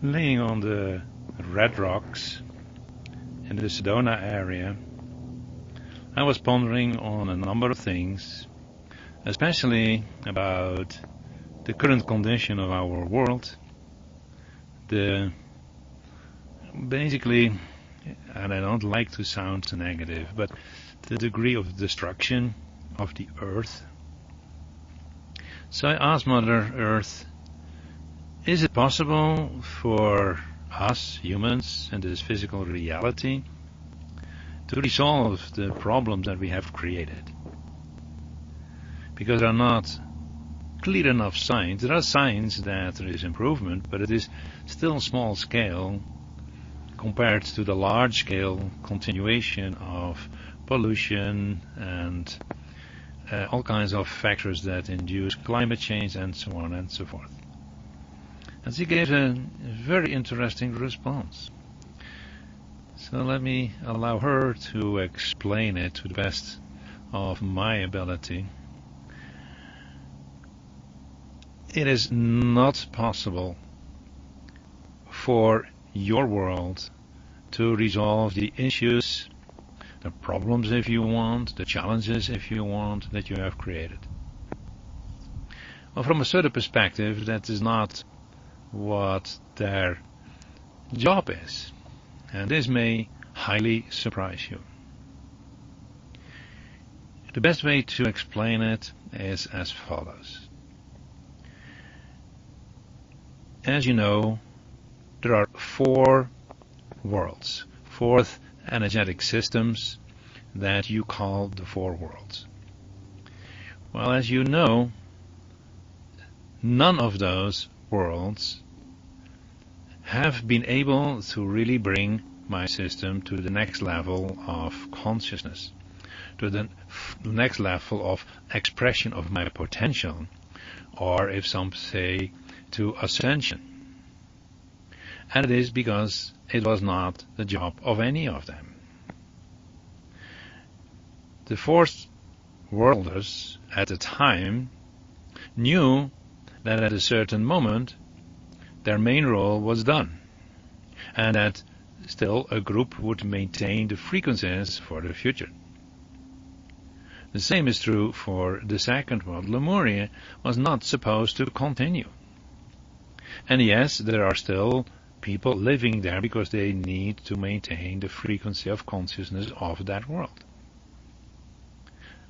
Laying on the red rocks in the Sedona area, I was pondering on a number of things, especially about the current condition of our world, basically, and I don't like to sound negative, but the degree of destruction of the earth. So I asked Mother Earth, is it possible for us humans in this physical reality to resolve the problems that we have created? Because there are not clear enough signs. There are signs that there is improvement, but it is still small scale compared to the large scale continuation of pollution and all kinds of factors that induce climate change and so on and so forth. And she gave a very interesting response. So let me allow her to explain it to the best of my ability. It is not possible for your world to resolve the issues, the problems if you want, the challenges if you want, that you have created. Well, from a certain perspective, that is not what their job is, and this may highly surprise you. The best way to explain it is as follows. As you know, there are four worlds, fourth energetic systems that you call the four worlds. Well, as you know, none of those worlds have been able to really bring my system to the next level of consciousness, to the next level of expression of my potential, or if some say, to ascension. And it is because it was not the job of any of them. The fourth worlders at the time knew that at a certain moment their main role was done, and that still a group would maintain the frequencies for the future. The same is true for the second world. Lemuria was not supposed to continue. And yes, there are still people living there because they need to maintain the frequency of consciousness of that world.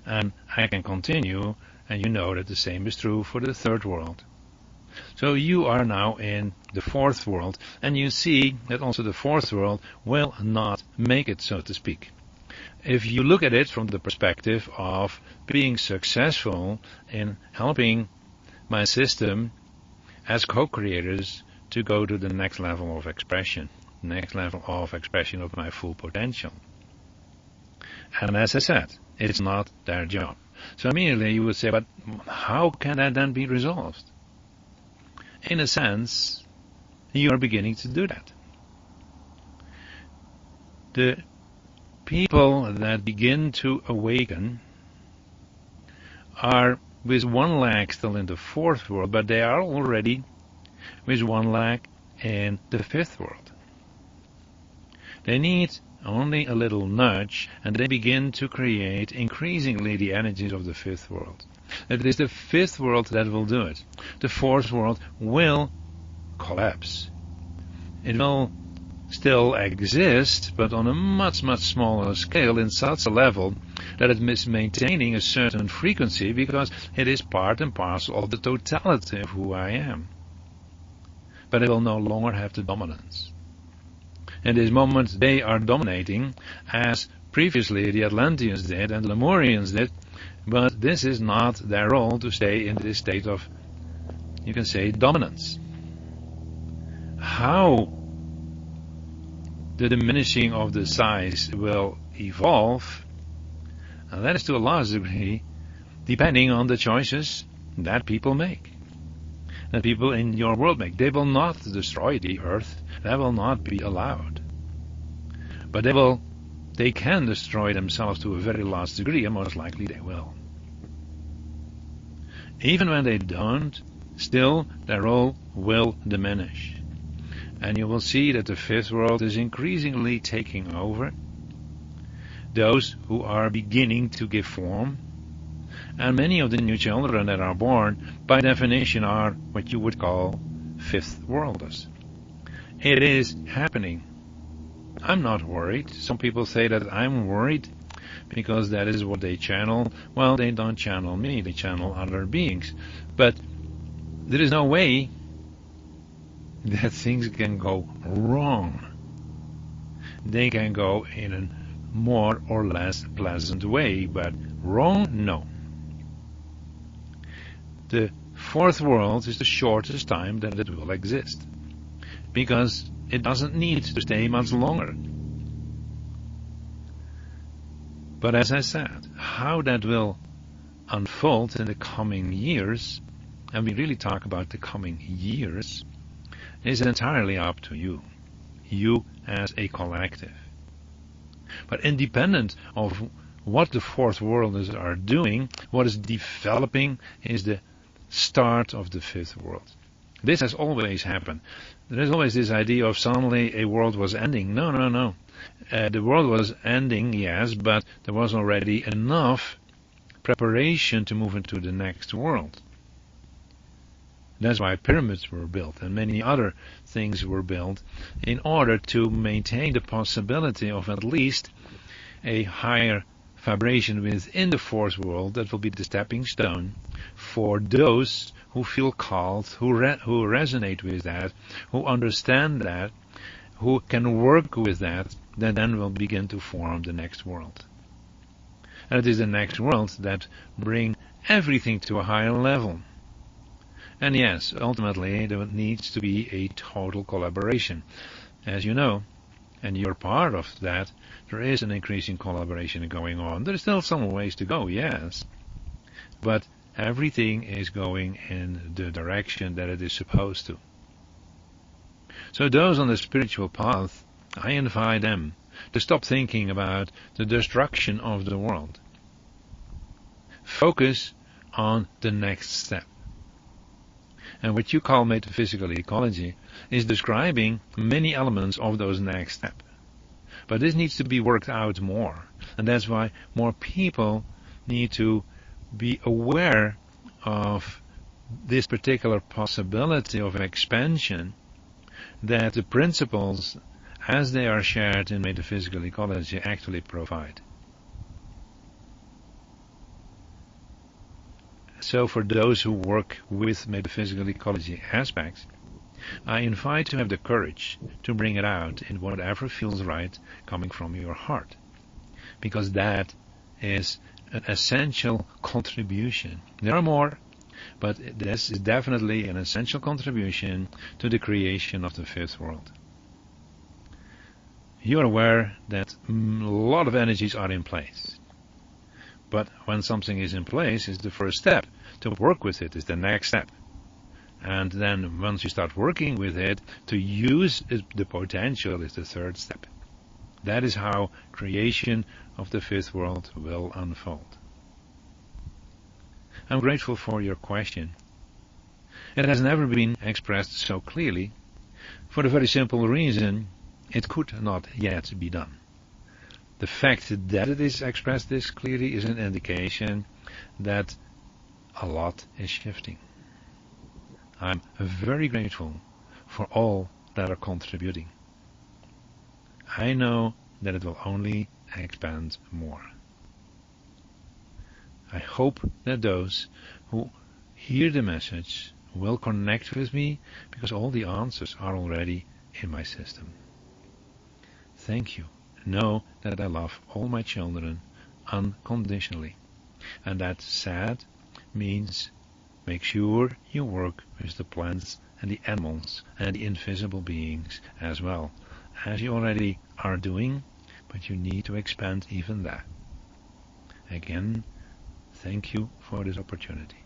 And I can continue, and you know that the same is true for the third world. So you are now in the fourth world, and you see that also the fourth world will not make it, so to speak. If you look at it from the perspective of being successful in helping my system as co-creators to go to the next level of expression, of my full potential. And as I said, it's not their job. So immediately you would say, but how can that then be resolved? In a sense, you are beginning to do that. The people that begin to awaken are with one leg still in the fourth world, but they are already with one leg in the fifth world. They need only a little nudge, and they begin to create increasingly the energies of the fifth world. It is the fifth world that will do it. The fourth world will collapse. It will still exist, but on a much, much smaller scale, in such a level that it is maintaining a certain frequency because it is part and parcel of the totality of who I am. But it will no longer have the dominance. In this moment they are dominating, as previously the Atlanteans did and the Lemurians did, but this is not their role to stay in this state of, you can say, dominance. How the diminishing of the size will evolve, and that is to a large degree depending on the choices that people make, that people in your world make. They will not destroy the earth. That will not be allowed. But they can destroy themselves to a very large degree, and most likely they will. Even when they don't, still their role will diminish. And you will see that the fifth world is increasingly taking over those who are beginning to give form. And many of the new children that are born, by definition, are what you would call fifth worlders. It is happening. I'm not worried. Some people say that I'm worried because that is what they channel. Well, they don't channel me, they channel other beings. But there is no way that things can go wrong. They can go in a more or less pleasant way, but wrong, no. The fourth world is the shortest time that it will exist, because it doesn't need to stay much longer. But as I said, how that will unfold in the coming years, and we really talk about the coming years, is entirely up to you as a collective. But independent of what the fourth worlders are doing, what is developing is the start of the fifth world. This has always happened. There is always this idea of suddenly a world was ending. No. The world was ending, yes, but there was already enough preparation to move into the next world. That's why pyramids were built and many other things were built, in order to maintain the possibility of at least a higher vibration within the fourth world that will be the stepping stone for those who feel called, who resonate with that, who understand that, who can work with that then will begin to form the next world. And it is the next world that bring everything to a higher level. And yes, ultimately there needs to be a total collaboration. As you know, and you're part of that, there is an increasing collaboration going on. There's still some ways to go, yes, but everything is going in the direction that it is supposed to. So those on the spiritual path, I invite them to stop thinking about the destruction of the world. Focus on the next step. And what you call metaphysical ecology is describing many elements of those next steps. But this needs to be worked out more. And that's why more people need to be aware of this particular possibility of expansion that the principles, as they are shared in metaphysical ecology, actually provide. So for those who work with metaphysical ecology aspects, I invite you to have the courage to bring it out in whatever feels right coming from your heart. Because that is an essential contribution. There are more, but this is definitely an essential contribution to the creation of the fifth world. You are aware that a lot of energies are in place. But when something is in place, is the first step. To work with it is the next step. And then once you start working with it, to use the potential is the third step. That is how creation of the fifth world will unfold. I'm grateful for your question. It has never been expressed so clearly, for the very simple reason it could not yet be done. The fact that it is expressed this clearly is an indication that a lot is shifting. I'm very grateful for all that are contributing. I know that it will only expand more. I hope that those who hear the message will connect with me, because all the answers are already in my system. Thank you. Know that I love all my children unconditionally. And that sad means make sure you work with the plants and the animals and the invisible beings as well, as you already are doing, but you need to expand even that. Again, thank you for this opportunity.